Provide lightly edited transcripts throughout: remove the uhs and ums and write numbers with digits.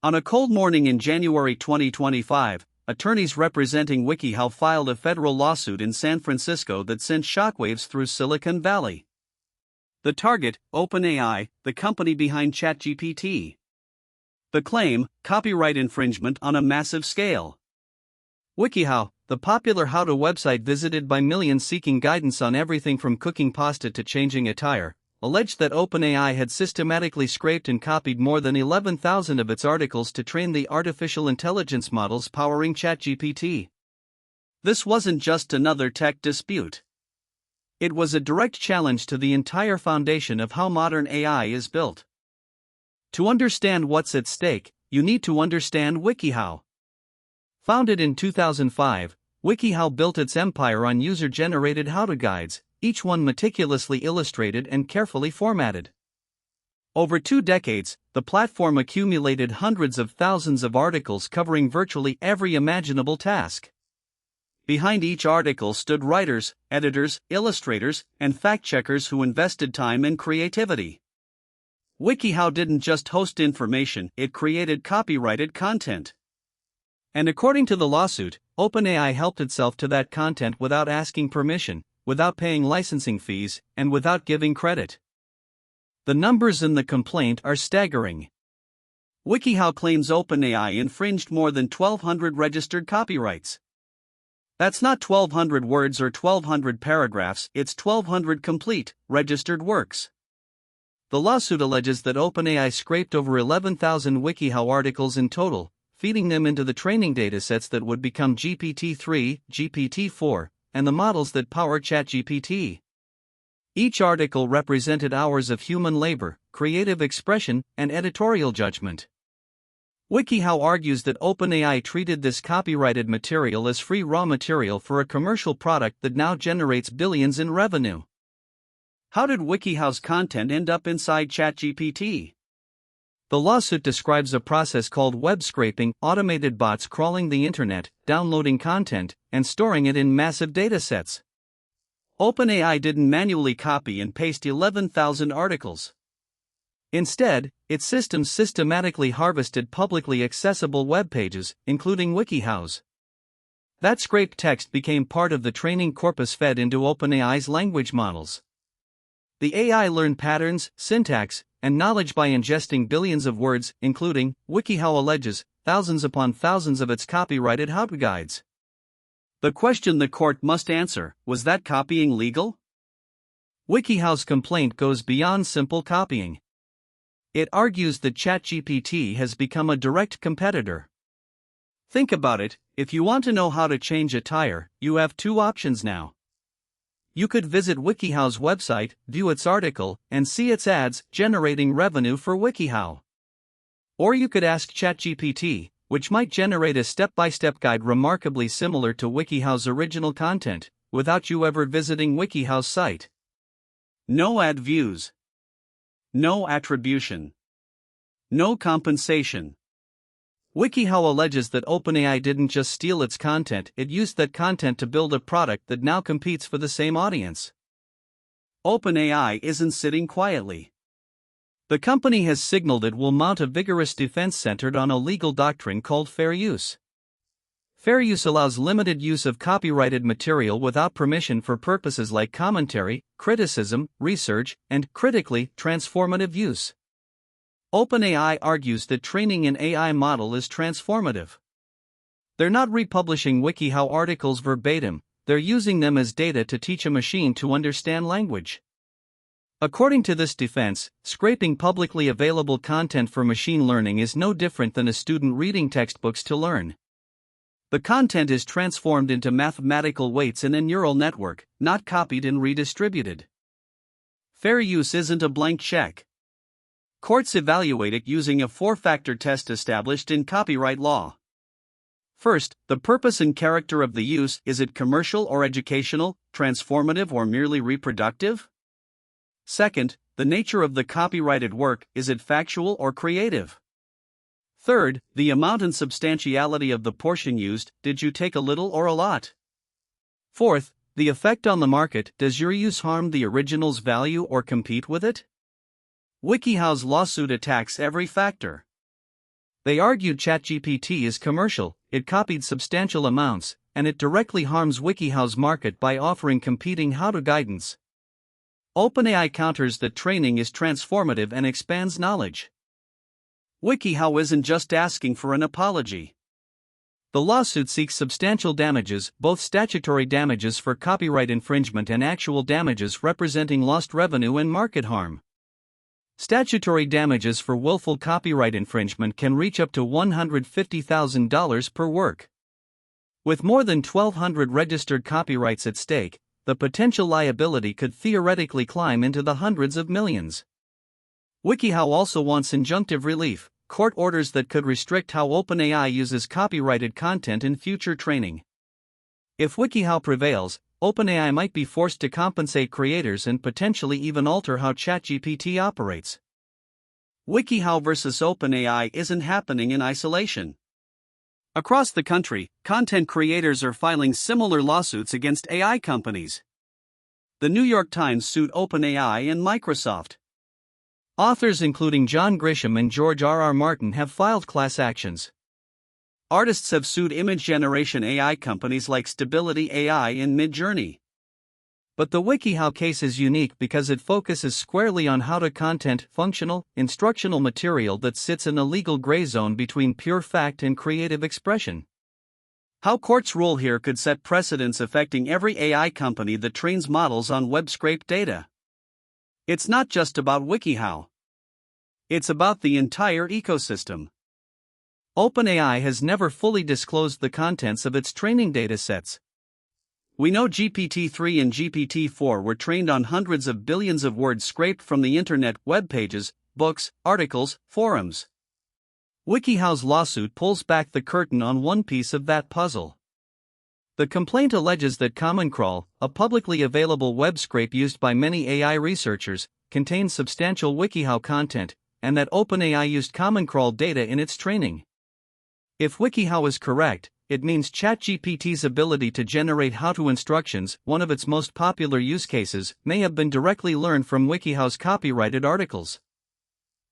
On a cold morning in January 2025, attorneys representing WikiHow filed a federal lawsuit in San Francisco that sent shockwaves through Silicon Valley. The target, OpenAI, the company behind ChatGPT. The claim, copyright infringement on a massive scale. WikiHow, the popular how-to website visited by millions seeking guidance on everything from cooking pasta to changing attire, alleged that OpenAI had systematically scraped and copied more than 11,000 of its articles to train the artificial intelligence models powering ChatGPT. This wasn't just another tech dispute. It was a direct challenge to the entire foundation of how modern AI is built. To understand what's at stake, you need to understand WikiHow. Founded in 2005, WikiHow built its empire on user-generated how-to guides, each one meticulously illustrated and carefully formatted. Over 2 decades, the platform accumulated hundreds of thousands of articles covering virtually every imaginable task. Behind each article stood writers, editors, illustrators, and fact-checkers who invested time and creativity. WikiHow didn't just host information, it created copyrighted content. And according to the lawsuit, OpenAI helped itself to that content without asking permission, without paying licensing fees, and without giving credit. The numbers in the complaint are staggering. WikiHow claims OpenAI infringed more than 1,200 registered copyrights. That's not 1,200 words or 1,200 paragraphs, it's 1,200 complete, registered works. The lawsuit alleges that OpenAI scraped over 11,000 WikiHow articles in total, feeding them into the training datasets that would become GPT-3, GPT-4, and the models that power ChatGPT. Each article represented hours of human labor, creative expression, and editorial judgment. WikiHow argues that OpenAI treated this copyrighted material as free raw material for a commercial product that now generates billions in revenue. How did WikiHow's content end up inside ChatGPT? The lawsuit describes a process called web scraping, automated bots crawling the internet, downloading content, and storing it in massive datasets. OpenAI didn't manually copy and paste 11,000 articles. Instead, its systems systematically harvested publicly accessible web pages, including WikiHow's. That scraped text became part of the training corpus fed into OpenAI's language models. The AI learned patterns, syntax, and knowledge by ingesting billions of words, including, WikiHow alleges, thousands upon thousands of its copyrighted how-to guides. The question the court must answer, was that copying legal? WikiHow's complaint goes beyond simple copying. It argues that ChatGPT has become a direct competitor. Think about it, if you want to know how to change a tire, you have 2 options now. You could visit WikiHow's website, view its article, and see its ads generating revenue for WikiHow. Or you could ask ChatGPT, which might generate a step-by-step guide remarkably similar to WikiHow's original content, without you ever visiting WikiHow's site. No ad views. No attribution. No compensation. WikiHow alleges that OpenAI didn't just steal its content, it used that content to build a product that now competes for the same audience. OpenAI isn't sitting quietly. The company has signaled it will mount a vigorous defense centered on a legal doctrine called fair use. Fair use allows limited use of copyrighted material without permission for purposes like commentary, criticism, research, and, critically, transformative use. OpenAI argues that training an AI model is transformative. They're not republishing WikiHow articles verbatim, they're using them as data to teach a machine to understand language. According to this defense, scraping publicly available content for machine learning is no different than a student reading textbooks to learn. The content is transformed into mathematical weights in a neural network, not copied and redistributed. Fair use isn't a blank check. Courts evaluate it using a 4-factor test established in copyright law. First, the purpose and character of the use, is it commercial or educational, transformative or merely reproductive? Second, the nature of the copyrighted work, is it factual or creative? Third, the amount and substantiality of the portion used, did you take a little or a lot? Fourth, the effect on the market, does your use harm the original's value or compete with it? WikiHow's lawsuit attacks every factor. They argued ChatGPT is commercial, it copied substantial amounts, and it directly harms WikiHow's market by offering competing how-to guidance. OpenAI counters that training is transformative and expands knowledge. WikiHow isn't just asking for an apology. The lawsuit seeks substantial damages, both statutory damages for copyright infringement and actual damages representing lost revenue and market harm. Statutory damages for willful copyright infringement can reach up to $150,000 per work. With more than 1,200 registered copyrights at stake, the potential liability could theoretically climb into the hundreds of millions. WikiHow also wants injunctive relief, court orders that could restrict how OpenAI uses copyrighted content in future training. If WikiHow prevails, OpenAI might be forced to compensate creators and potentially even alter how ChatGPT operates. WikiHow versus OpenAI isn't happening in isolation. Across the country, content creators are filing similar lawsuits against AI companies. The New York Times sued OpenAI and Microsoft. Authors including John Grisham and George R.R. Martin have filed class actions. Artists have sued image generation AI companies like Stability AI and Midjourney. But the WikiHow case is unique because it focuses squarely on how to content functional, instructional material that sits in a legal gray zone between pure fact and creative expression. How courts rule here could set precedents affecting every AI company that trains models on web-scraped data. It's not just about WikiHow. It's about the entire ecosystem. OpenAI has never fully disclosed the contents of its training datasets. We know GPT-3 and GPT-4 were trained on hundreds of billions of words scraped from the internet, web pages, books, articles, forums. WikiHow's lawsuit pulls back the curtain on one piece of that puzzle. The complaint alleges that Common Crawl, a publicly available web scrape used by many AI researchers, contains substantial WikiHow content, and that OpenAI used Common Crawl data in its training. If WikiHow is correct, it means ChatGPT's ability to generate how-to instructions, one of its most popular use cases, may have been directly learned from WikiHow's copyrighted articles.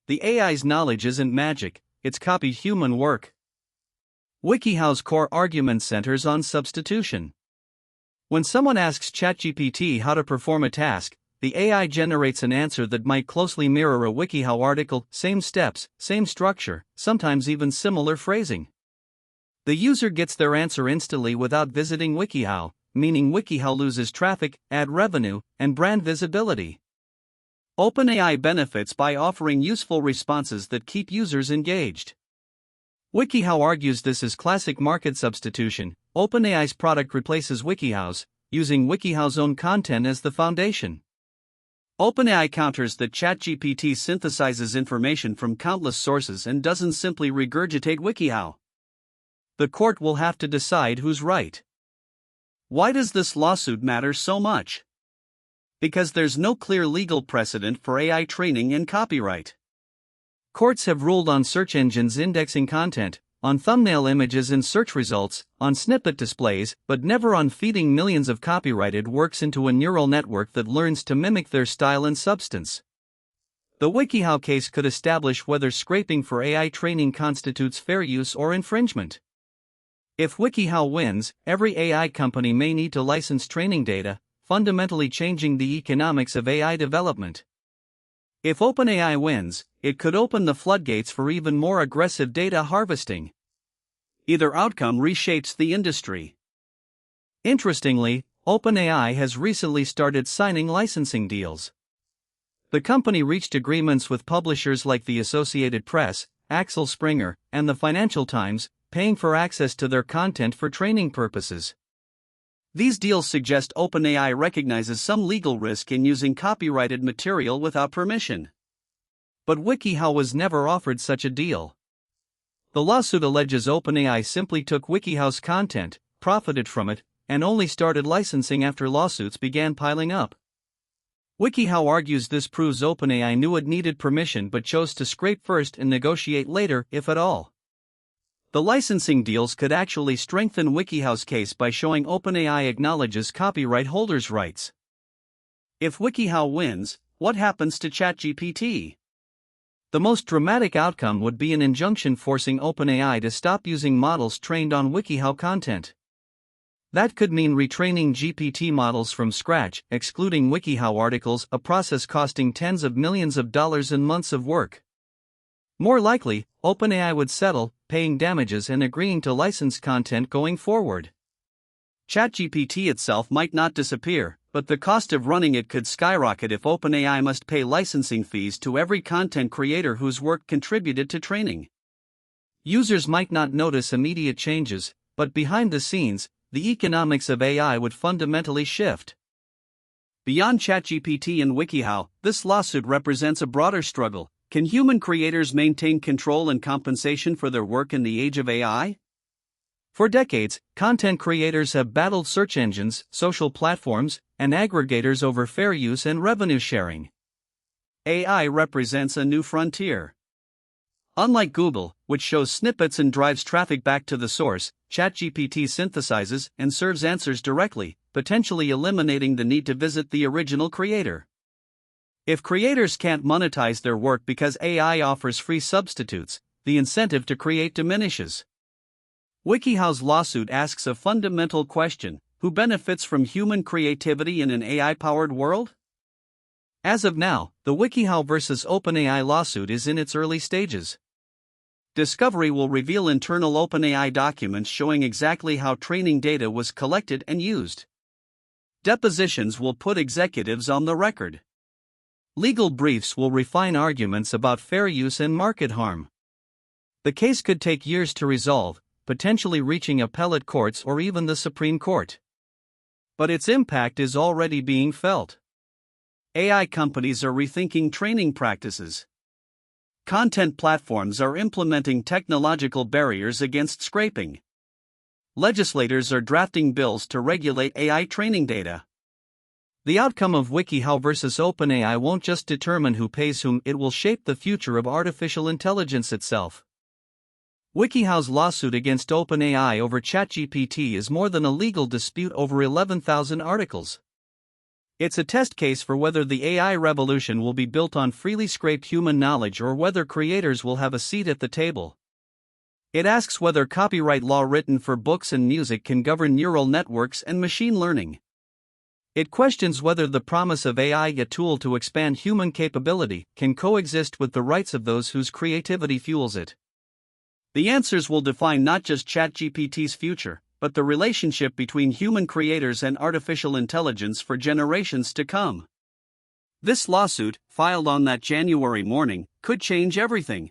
The AI's knowledge isn't magic, it's copied human work. WikiHow's core argument centers on substitution. When someone asks ChatGPT how to perform a task, the AI generates an answer that might closely mirror a WikiHow article, same steps, same structure, sometimes even similar phrasing. The user gets their answer instantly without visiting WikiHow, meaning WikiHow loses traffic, ad revenue, and brand visibility. OpenAI benefits by offering useful responses that keep users engaged. WikiHow argues this is classic market substitution. OpenAI's product replaces WikiHow's, using WikiHow's own content as the foundation. OpenAI counters that ChatGPT synthesizes information from countless sources and doesn't simply regurgitate WikiHow. The court will have to decide who's right. Why does this lawsuit matter so much? Because there's no clear legal precedent for AI training and copyright. Courts have ruled on search engines indexing content, on thumbnail images in search results, on snippet displays, but never on feeding millions of copyrighted works into a neural network that learns to mimic their style and substance. The WikiHow case could establish whether scraping for AI training constitutes fair use or infringement. If WikiHow wins, every AI company may need to license training data, fundamentally changing the economics of AI development. If OpenAI wins, it could open the floodgates for even more aggressive data harvesting. Either outcome reshapes the industry. Interestingly, OpenAI has recently started signing licensing deals. The company reached agreements with publishers like the Associated Press, Axel Springer, and the Financial Times, paying for access to their content for training purposes. These deals suggest OpenAI recognizes some legal risk in using copyrighted material without permission. But WikiHow was never offered such a deal. The lawsuit alleges OpenAI simply took WikiHow's content, profited from it, and only started licensing after lawsuits began piling up. WikiHow argues this proves OpenAI knew it needed permission but chose to scrape first and negotiate later, if at all. The licensing deals could actually strengthen WikiHow's case by showing OpenAI acknowledges copyright holders' rights. If WikiHow wins, what happens to ChatGPT? The most dramatic outcome would be an injunction forcing OpenAI to stop using models trained on WikiHow content. That could mean retraining GPT models from scratch, excluding WikiHow articles, a process costing tens of millions of dollars and months of work. More likely, OpenAI would settle, paying damages and agreeing to license content going forward. ChatGPT itself might not disappear, but the cost of running it could skyrocket if OpenAI must pay licensing fees to every content creator whose work contributed to training. Users might not notice immediate changes, but behind the scenes, the economics of AI would fundamentally shift. Beyond ChatGPT and WikiHow, this lawsuit represents a broader struggle. Can human creators maintain control and compensation for their work in the age of AI? For decades, content creators have battled search engines, social platforms, and aggregators over fair use and revenue sharing. AI represents a new frontier. Unlike Google, which shows snippets and drives traffic back to the source, ChatGPT synthesizes and serves answers directly, potentially eliminating the need to visit the original creator. If creators can't monetize their work because AI offers free substitutes, the incentive to create diminishes. WikiHow's lawsuit asks a fundamental question: who benefits from human creativity in an AI-powered world? As of now, the WikiHow vs. OpenAI lawsuit is in its early stages. Discovery will reveal internal OpenAI documents showing exactly how training data was collected and used. Depositions will put executives on the record. Legal briefs will refine arguments about fair use and market harm. The case could take years to resolve, potentially reaching appellate courts or even the Supreme Court. But its impact is already being felt. AI companies are rethinking training practices. Content platforms are implementing technological barriers against scraping. Legislators are drafting bills to regulate AI training data. The outcome of WikiHow vs. OpenAI won't just determine who pays whom, it will shape the future of artificial intelligence itself. WikiHow's lawsuit against OpenAI over ChatGPT is more than a legal dispute over 11,000 articles. It's a test case for whether the AI revolution will be built on freely scraped human knowledge or whether creators will have a seat at the table. It asks whether copyright law written for books and music can govern neural networks and machine learning. It questions whether the promise of AI, a tool to expand human capability, can coexist with the rights of those whose creativity fuels it. The answers will define not just ChatGPT's future, but the relationship between human creators and artificial intelligence for generations to come. This lawsuit, filed on that January morning, could change everything.